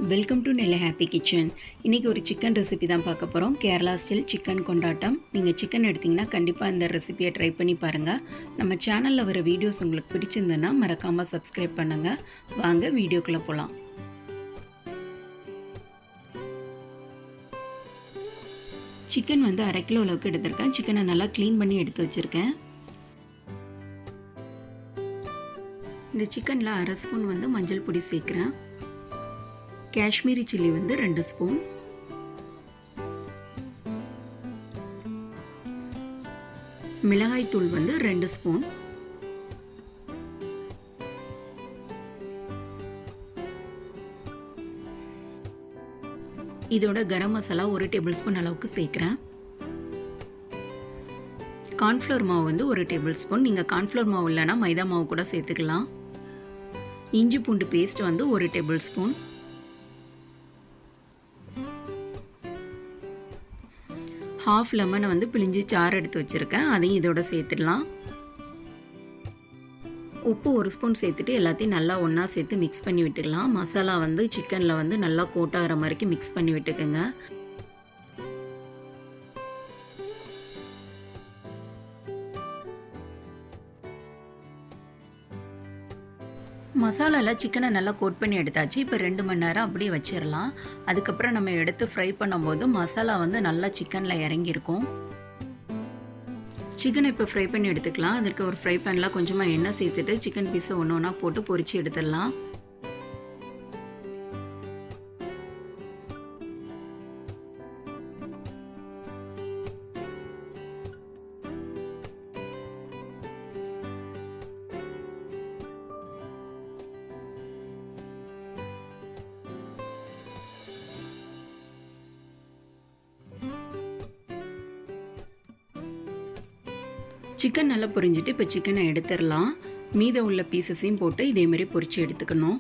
Welcome to Nellai happy kitchen. இன்றைக்கி ஒரு chicken recipe தான் பார்க்க போகிறோம். கேரளா ஸ்டைல் சிக்கன் கொண்டாட்டம். நீங்கள் சிக்கன் எடுத்திங்கன்னா கண்டிப்பாக இந்த ரெசிபியை ட்ரை பண்ணி பாருங்கள். நம்ம சேனலில் வர வீடியோஸ் உங்களுக்கு பிடிச்சிருந்ததுன்னா மறக்காமல் சப்ஸ்கிரைப் பண்ணுங்கள். வாங்க வீடியோக்குள்ளே போகலாம். சிக்கன் வந்து 1/2 கிலோ அளவுக்கு எடுத்திருக்கேன். சிக்கனை நல்லா க்ளீன் பண்ணி எடுத்து வச்சுருக்கேன். இந்த சிக்கனில் 1/2 ஸ்பூன் வந்து மஞ்சள் பொடி சேர்க்குறேன். காஷ்மீரி சில்லி வந்து 2 ஸ்பூன், மிளகாய் தூள் வந்து 2 ஸ்பூன், இதோட கரம் மசாலா 1 டேபிள் ஸ்பூன் அளவுக்கு சேர்க்குறேன். கார்ன்ஃப்ளவர் மாவு வந்து 1 டேபிள் ஸ்பூன். நீங்கள் கார்ன்ஃப்ளவர் மாவு இல்லைனா மைதா மாவு கூட சேர்த்துக்கலாம். இஞ்சி பூண்டு பேஸ்ட் வந்து 1 டேபிள் ஸ்பூன், ஹாஃப் லெமனை வந்து பிழிஞ்சு சாறு எடுத்து வச்சுருக்கேன். அதையும் இதோட சேர்த்துடலாம். உப்பு 1 ஸ்பூன் சேர்த்துட்டு எல்லாத்தையும் நல்லா ஒன்றா சேர்த்து மிக்ஸ் பண்ணி விட்டுக்கலாம். மசாலா வந்து சிக்கனில் வந்து நல்லா கோட் ஆகிற மாதிரிக்கு மிக்ஸ் பண்ணி விட்டுக்குங்க. மசாலாவில் சிக்கனை நல்லா கோட் பண்ணி எடுத்தாச்சு. இப்போ 2 மணி நேரம் அப்படியே வச்சிடலாம். அதுக்கப்புறம் நம்ம எடுத்து ஃப்ரை பண்ணும்போது மசாலா வந்து நல்லா சிக்கனில் இறங்கியிருக்கும். சிக்கனை இப்போ ஃப்ரை பண்ணி எடுத்துக்கலாம். அதுக்கு ஒரு ஃப்ரை பேனில் கொஞ்சமாக எண்ணெய் சேர்த்துட்டு சிக்கன் பீஸை ஒன்று ஒன்றா போட்டு பொரித்து எடுத்துடலாம். சிக்கன் நல்லா பொரிஞ்சிட்டு இப்போ சிக்கனை எடுத்துடலாம். மீத உள்ள பீசஸையும் போட்டு இதேமாரி பொரித்து எடுத்துக்கணும்.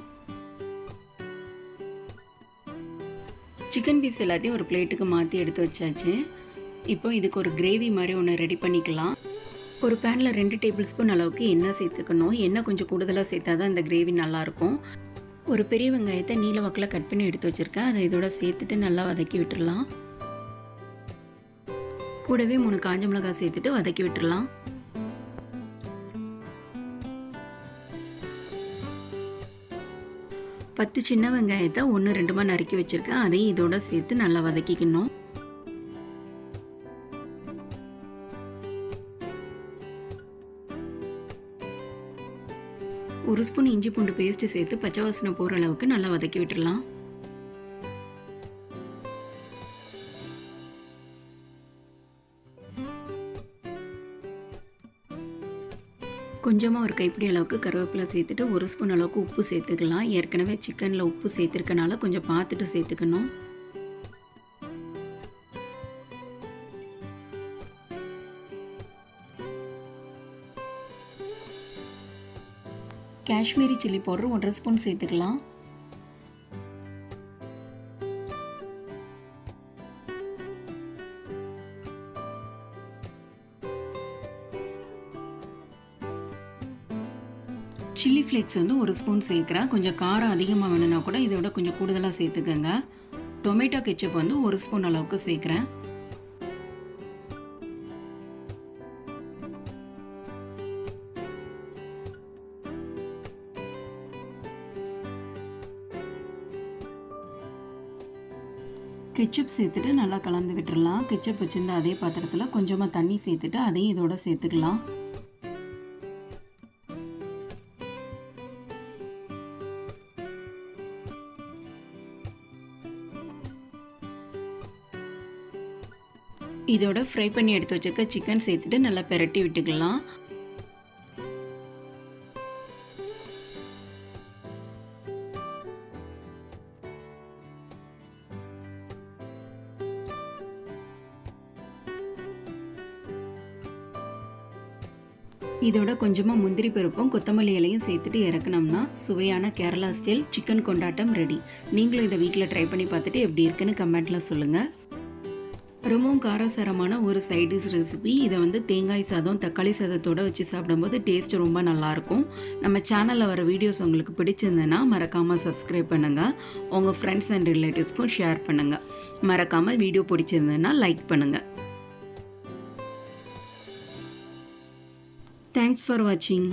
சிக்கன் பீஸ் எல்லாத்தையும் ஒரு பிளேட்டுக்கு மாற்றி எடுத்து வச்சாச்சு. இப்போ இதுக்கு ஒரு கிரேவி மாதிரி ஒன்று ரெடி பண்ணிக்கலாம். ஒரு பேனில் 2 டேபிள் ஸ்பூன் அளவுக்கு எண்ணெய் சேர்த்துக்கணும். எண்ணெய் கொஞ்சம் கூடுதலாக சேர்த்தா தான் இந்த கிரேவி நல்லாயிருக்கும். ஒரு பெரிய வெங்காயத்தை நீல வாக்கில் கட் பண்ணி எடுத்து வச்சுருக்கேன். அதை இதோட சேர்த்துட்டு நல்லா வதக்கி விட்டுடலாம். கூடவே 3 காஞ்ச மிளகாய் சேர்த்துட்டு வதக்கி விட்டுடலாம். பத்து சின்ன வெங்காயத்தை 1-2 நறுக்கி வச்சிருக்கேன். அதையும் இதோட சேர்த்து நல்லா வதக்கிக்கணும். ஒரு ஸ்பூன் இஞ்சி பூண்டு பேஸ்ட் சேர்த்து பச்சை வாசனை போகிற அளவுக்கு நல்லா வதக்கி விட்டுடலாம். கொஞ்சமாக ஒரு கைப்பிடி அளவுக்கு கருவேப்பிலை சேர்த்துட்டு 1 ஸ்பூன் அளவுக்கு உப்பு சேர்த்துக்கலாம். ஏற்கனவே சிக்கனில் உப்பு சேர்த்துருக்கனால கொஞ்சம் பார்த்துட்டு சேர்த்துக்கணும். காஷ்மீரி சில்லி பவுடர் 1/2 ஸ்பூன் சேர்த்துக்கலாம். சில்லி ஃப்ளேக்ஸ் வந்து 1 ஸ்பூன் சேர்க்குறேன். கொஞ்சம் காரம் அதிகமாக வேணும்னா கூட இதை விட கொஞ்சம் கூடுதலாக சேர்த்துக்கோங்க. டொமேட்டோ கெச்சப் வந்து 1 ஸ்பூன் அளவுக்கு சேர்க்குறேன். கெச்சப் சேர்த்துட்டு நல்லா கலந்து விட்டுடலாம். கெச்சப் வச்சிருந்த அதே பாத்திரத்தில் கொஞ்சமாக தண்ணி சேர்த்துட்டு அதையும் இதோட சேர்த்துக்கலாம். இதோட ஃப்ரை பண்ணி எடுத்து வச்சிருக்க சிக்கன் சேர்த்துட்டு நல்லா பெரட்டி விட்டுக்கலாம். இதோட கொஞ்சமாக முந்திரி பருப்பும் கொத்தமல்லி இலையும் சேர்த்துட்டு இறக்குனோம்னா சுவையான கேரளா ஸ்டைல் சிக்கன் கொண்டாட்டம் ரெடி. நீங்களும் இதை வீட்டில் ட்ரை பண்ணி பார்த்துட்டு எப்படி இருக்குன்னு கமெண்ட்டில் சொல்லுங்கள். ரொம்பவும் காரசாரமான ஒரு சைட் டிஷ் ரெசிபி. இதை வந்து தேங்காய் சாதம் தக்காளி சாதத்தோடு வச்சு சாப்பிடும்போது டேஸ்ட் ரொம்ப நல்லாயிருக்கும். நம்ம சேனலில் வர வீடியோஸ் உங்களுக்கு பிடிச்சிருந்ததுன்னா மறக்காமல் சப்ஸ்கிரைப் பண்ணுங்கள். உங்கள் ஃப்ரெண்ட்ஸ் அண்ட் ரிலேட்டிவ்ஸ்க்கும் ஷேர் பண்ணுங்கள். மறக்காமல் வீடியோ பிடிச்சிருந்ததுன்னா லைக் பண்ணுங்கள். தேங்க்ஸ் ஃபார் வாட்சிங்.